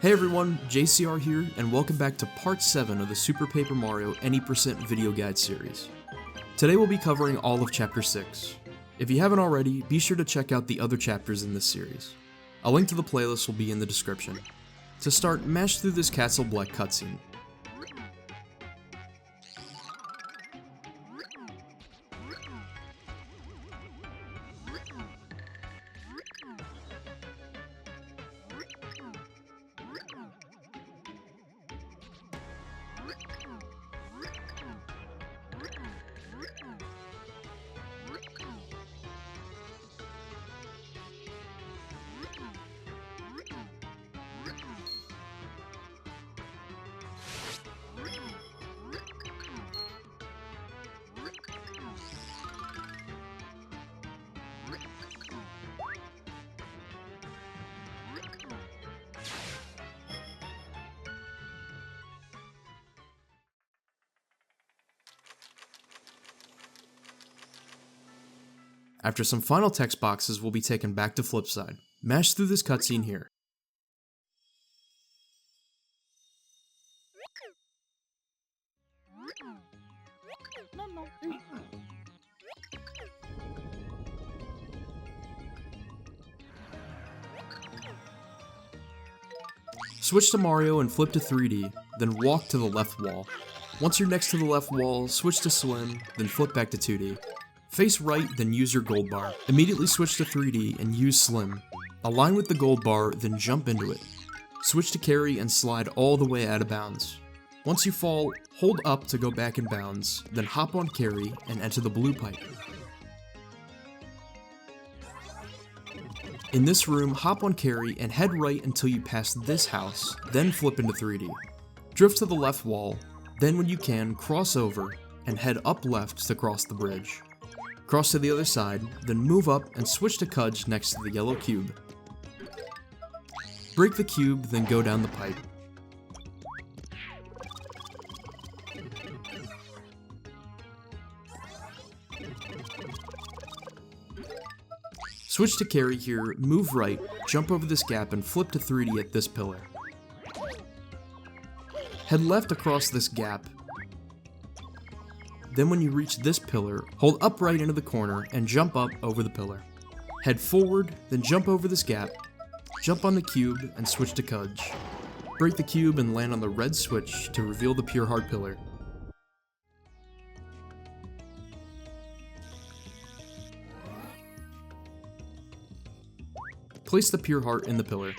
Hey everyone, JCR here, and welcome back to part 7 of the Super Paper Mario Any% video guide series. Today we'll be covering all of chapter 6. If you haven't already, be sure to check out the other chapters in this series. A link to the playlist will be in the description. To start, mash through this Castle Black cutscene. After some final text boxes will be taken back to Flipside. Mash through this cutscene here. Switch to Mario and flip to 3D, then walk to the left wall. Once you're next to the left wall, switch to Slim, then flip back to 2D. Face right, then use your gold bar. Immediately switch to 3D and use Slim. Align with the gold bar, then jump into it. Switch to Carrie and slide all the way out of bounds. Once you fall, hold up to go back in bounds, then hop on Carrie and enter the blue pipe. In this room, hop on Carrie and head right until you pass this house, then flip into 3D. Drift to the left wall, then when you can, cross over, and head up left to cross the bridge. Cross to the other side, then move up and switch to cont'd next to the yellow cube. Break the cube, then go down the pipe. Switch to Carrie here, move right, jump over this gap and flip to 3D at this pillar. Head left across this gap. Then when you reach this pillar, hold upright into the corner and jump up over the pillar. Head forward, then jump over this gap, jump on the cube and switch to cont'd. Break the cube and land on the red switch to reveal the pure heart pillar. Place the pure heart in the pillar.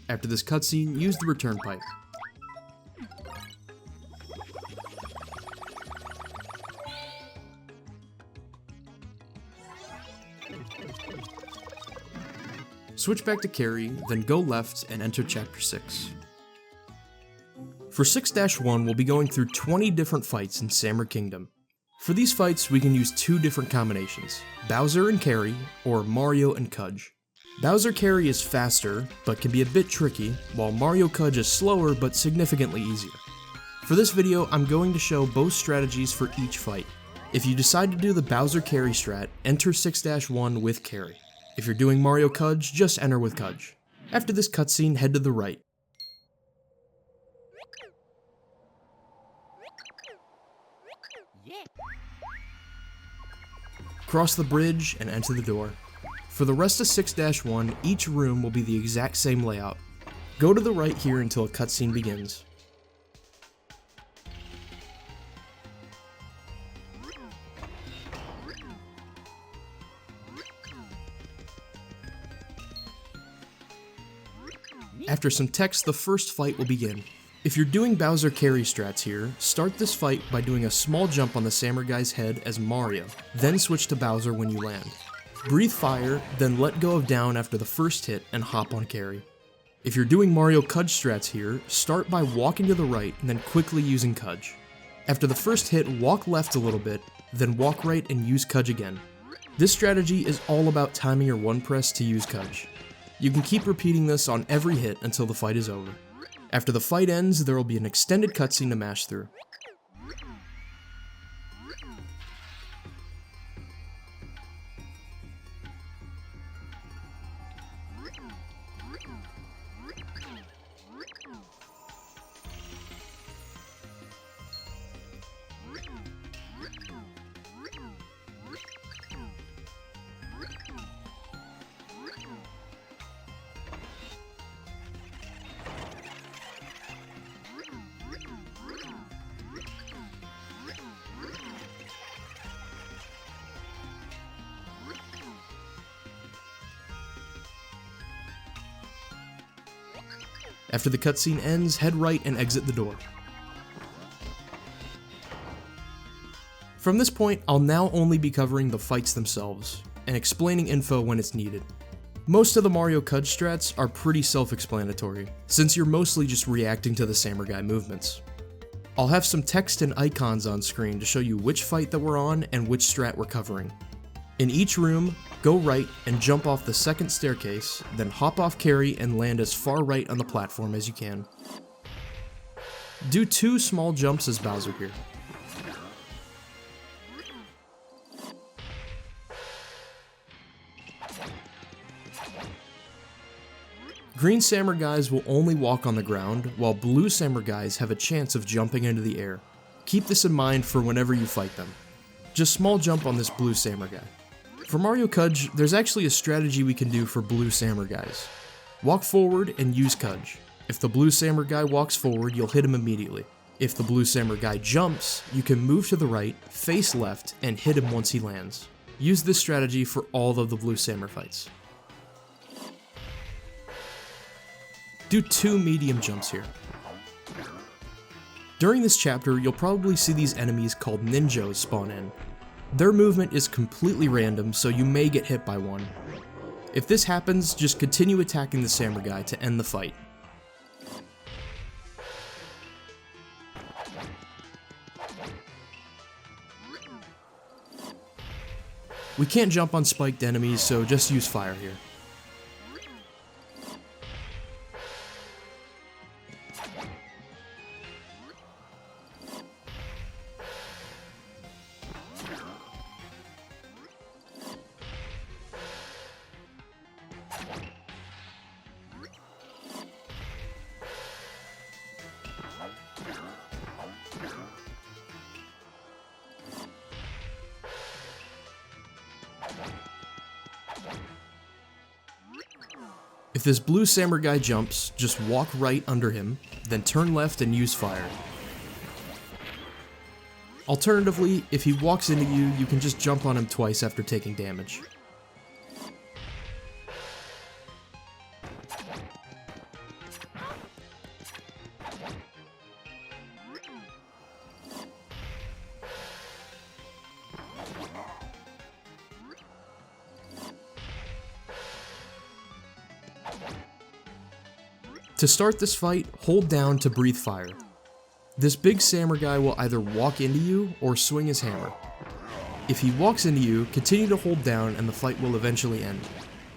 After this cutscene, use the return pipe. Switch back to Carrie, then go left and enter chapter 6. For 6-1, we'll be going through 20 different fights in Sammer Kingdom. For these fights, we can use 2 different combinations, Bowser and Carrie, or Mario and cont'd. Bowser Carrie is faster, but can be a bit tricky, while Mario cont'd is slower but significantly easier. For this video, I'm going to show both strategies for each fight. If you decide to do the Bowser Carrie strat, enter 6-1 with Carrie. If you're doing Mario cont'd, just enter with cont'd. After this cutscene, head to the right. Cross the bridge and enter the door. For the rest of 6-1, each room will be the exact same layout. Go to the right here until a cutscene begins. After some text, the first fight will begin. If you're doing Bowser Carrie strats here, start this fight by doing a small jump on the Sammer guy's head as Mario, then switch to Bowser when you land. Breathe fire, then let go of down after the first hit and hop on Carrie. If you're doing Mario cont'd strats here, start by walking to the right and then quickly using cont'd. After the first hit, walk left a little bit, then walk right and use cont'd again. This strategy is all about timing your one press to use cont'd. You can keep repeating this on every hit until the fight is over. After the fight ends, there will be an extended cutscene to mash through. After the cutscene ends, head right and exit the door. From this point, I'll now only be covering the fights themselves, and explaining info when it's needed. Most of the Mario cont'd strats are pretty self-explanatory, since you're mostly just reacting to the samurai movements. I'll have some text and icons on screen to show you which fight that we're on and which strat we're covering. In each room, go right and jump off the second staircase, then hop off Carrie and land as far right on the platform as you can. Do 2 small jumps as Bowser here. Green samurais will only walk on the ground, while blue samurais have a chance of jumping into the air. Keep this in mind for whenever you fight them. Just small jump on this blue samurai. For Mario cont'd, there's actually a strategy we can do for blue samurais. Walk forward and use cont'd. If the blue samurai walks forward, you'll hit him immediately. If the blue samurai jumps, you can move to the right, face left, and hit him once he lands. Use this strategy for all of the blue samurai fights. Do 2 medium jumps here. During this chapter, you'll probably see these enemies called ninjas spawn in. Their movement is completely random, so you may get hit by one. If this happens, just continue attacking the samurai to end the fight. We can't jump on spiked enemies, so just use fire here. If this blue samurai jumps, just walk right under him, then turn left and use fire. Alternatively, if he walks into you, you can just jump on him twice after taking damage. To start this fight, hold down to breathe fire. This big samurai will either walk into you or swing his hammer. If he walks into you, continue to hold down and the fight will eventually end.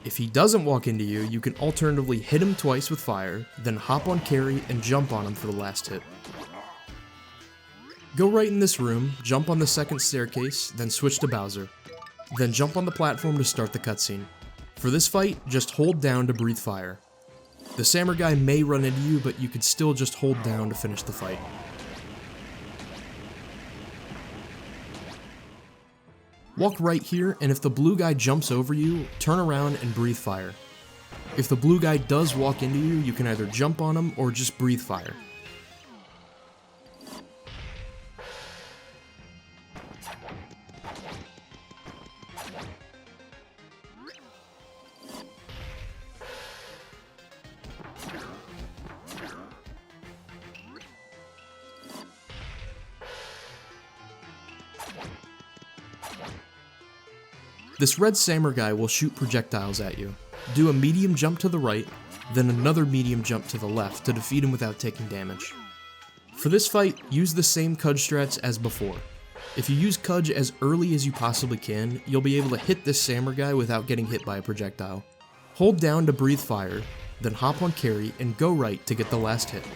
If he doesn't walk into you, you can alternatively hit him twice with fire, then hop on Carrie and jump on him for the last hit. Go right in this room, jump on the second staircase, then switch to Bowser. Then jump on the platform to start the cutscene. For this fight, just hold down to breathe fire. The samurai may run into you, but you can still just hold down to finish the fight. Walk right here, and if the blue guy jumps over you, turn around and breathe fire. If the blue guy does walk into you, you can either jump on him or just breathe fire. This red samurai will shoot projectiles at you. Do a medium jump to the right, then another medium jump to the left to defeat him without taking damage. For this fight, use the same cont'd strats as before. If you use cont'd as early as you possibly can, you'll be able to hit this samurai without getting hit by a projectile. Hold down to breathe fire, then hop on Carrie and go right to get the last hit.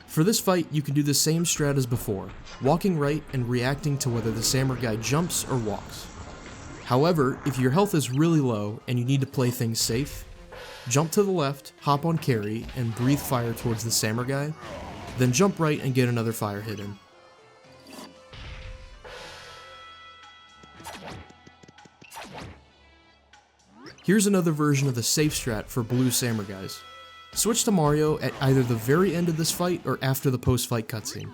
For this fight, you can do the same strat as before, walking right and reacting to whether the samurai jumps or walks. However, if your health is really low and you need to play things safe, jump to the left, hop on Carrie, and breathe fire towards the samurai, then jump right and get another fire hit in. Here's another version of the safe strat for blue samurais. Switch to Mario at either the very end of this fight or after the post-fight cutscene.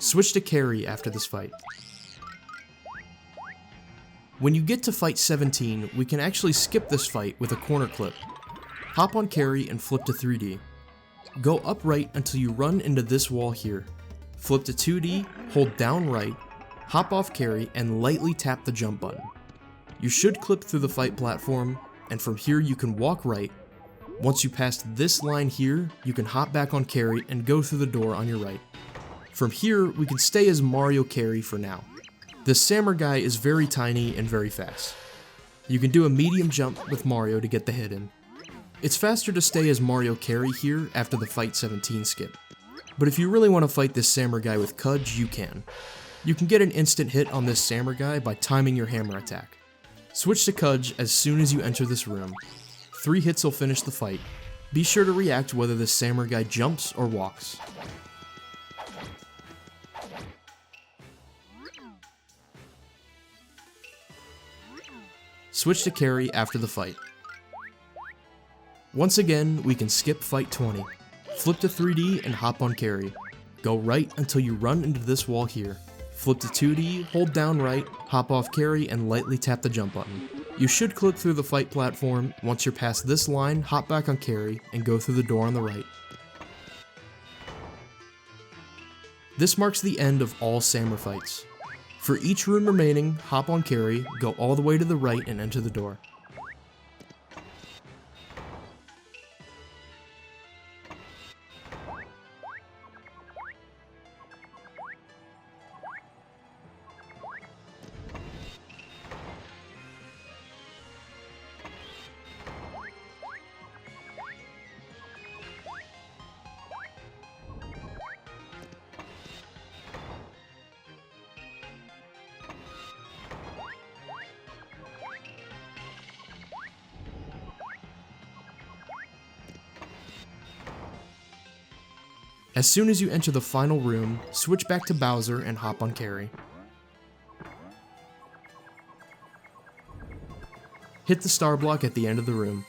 Switch to Carrie after this fight. When you get to fight 17, we can actually skip this fight with a corner clip. Hop on Carrie and flip to 3D. Go up right until you run into this wall here. Flip to 2D, hold down right, hop off Carrie, and lightly tap the jump button. You should clip through the fight platform, and from here you can walk right. Once you pass this line here, you can hop back on Carrie and go through the door on your right. From here, we can stay as Mario Carrie for now. This samurai is very tiny and very fast. You can do a medium jump with Mario to get the hit in. It's faster to stay as Mario Carrie here after the fight 17 skip. But if you really want to fight this samurai with cont'd, you can. You can get an instant hit on this samurai by timing your hammer attack. Switch to cont'd as soon as you enter this room. 3 hits will finish the fight. Be sure to react whether this samurai jumps or walks. Switch to Carrie after the fight. Once again, we can skip fight 20. Flip to 3D and hop on Carrie. Go right until you run into this wall here. Flip to 2D, hold down right, hop off Carrie, and lightly tap the jump button. You should clip through the fight platform. Once you're past this line, hop back on Carrie, and go through the door on the right. This marks the end of all samurai fights. For each room remaining, hop on Carrie, go all the way to the right and enter the door. As soon as you enter the final room, switch back to Bowser and hop on Carrie. Hit the star block at the end of the room.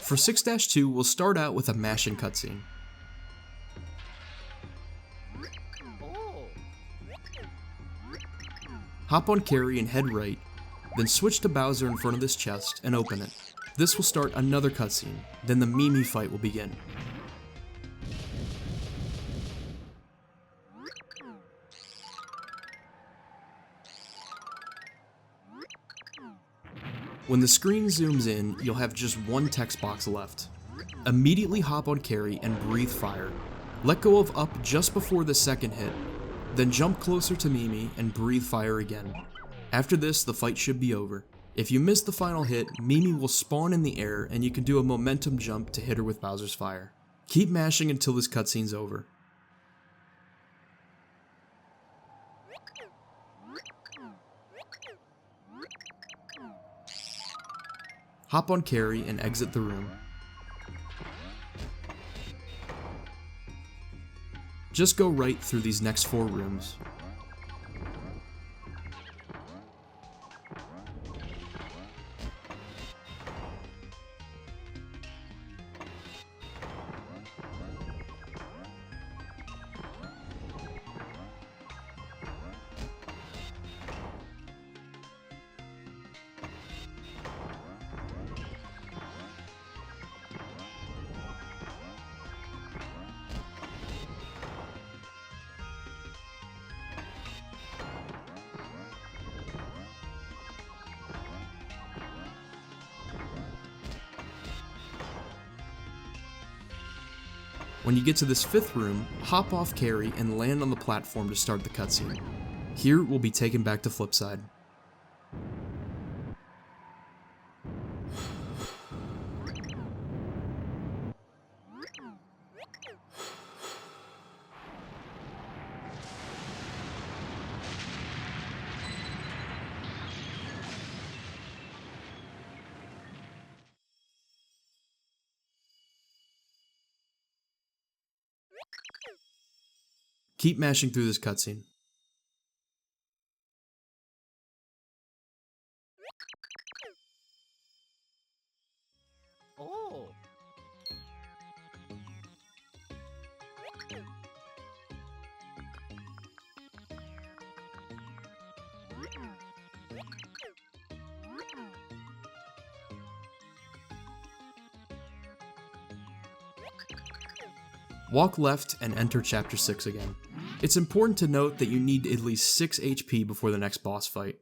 For 6-2, we'll start out with a mashing cutscene. Hop on Carrie and head right, then switch to Bowser in front of this chest and open it. This will start another cutscene, then the Mimi fight will begin. When the screen zooms in, you'll have just one text box left. Immediately hop on Carrie and breathe fire. Let go of up just before the second hit, then jump closer to Mimi and breathe fire again. After this, the fight should be over. If you miss the final hit, Mimi will spawn in the air and you can do a momentum jump to hit her with Bowser's fire. Keep mashing until this cutscene's over. Hop on Carrie and exit the room. Just go right through these next 4 rooms. When you get to this 5th room, hop off Carrie and land on the platform to start the cutscene. Here, we'll be taken back to Flipside. Keep mashing through this cutscene. Oh. Walk left and enter Chapter 6 again. It's important to note that you need at least 6 HP before the next boss fight.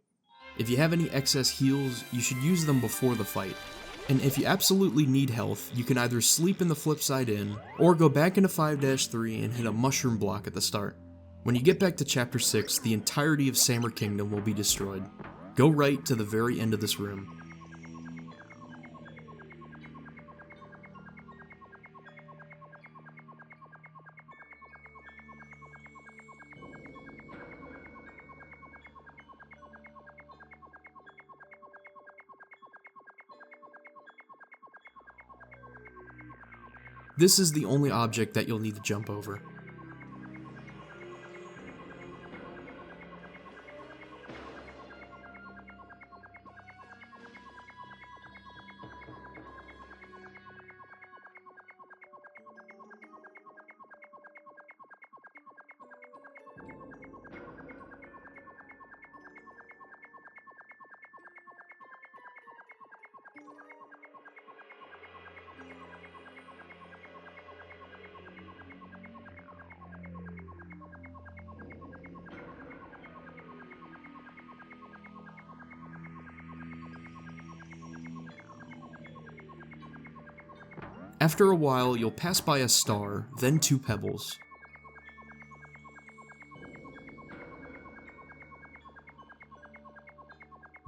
If you have any excess heals, you should use them before the fight. And if you absolutely need health, you can either sleep in the Flipside Inn, or go back into 5-3 and hit a mushroom block at the start. When you get back to Chapter 6, the entirety of Sammer Kingdom will be destroyed. Go right to the very end of this room. This is the only object that you'll need to jump over. After a while, you'll pass by a star, then 2 pebbles.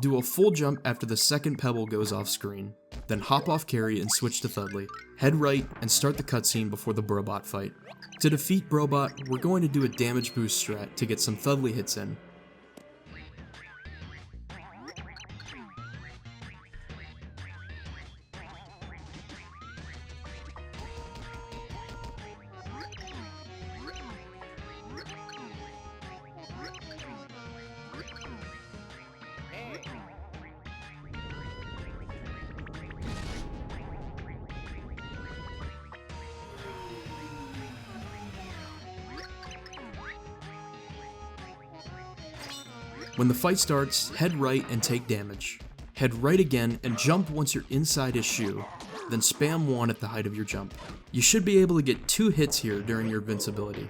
Do a full jump after the second pebble goes off screen, then hop off Carrie and switch to Thudley. Head right and start the cutscene before the Brobot fight. To defeat Brobot, we're going to do a damage boost strat to get some Thudley hits in. When the fight starts, head right and take damage. Head right again and jump once you're inside his shoe, then spam 1 at the height of your jump. You should be able to get 2 hits here during your invincibility.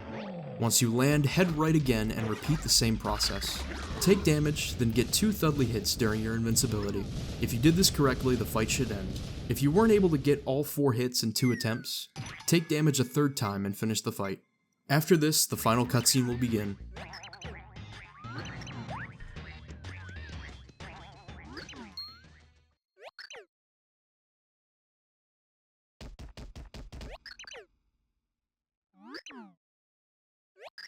Once you land, head right again and repeat the same process. Take damage, then get 2 Thudley hits during your invincibility. If you did this correctly, the fight should end. If you weren't able to get all 4 hits in 2 attempts, take damage a 3rd time and finish the fight. After this, the final cutscene will begin.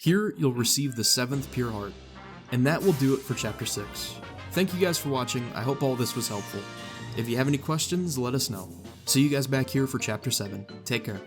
Here, you'll receive the 7th Pure Heart. And that will do it for Chapter 6. Thank you guys for watching, I hope all this was helpful. If you have any questions, let us know. See you guys back here for Chapter 7. Take care.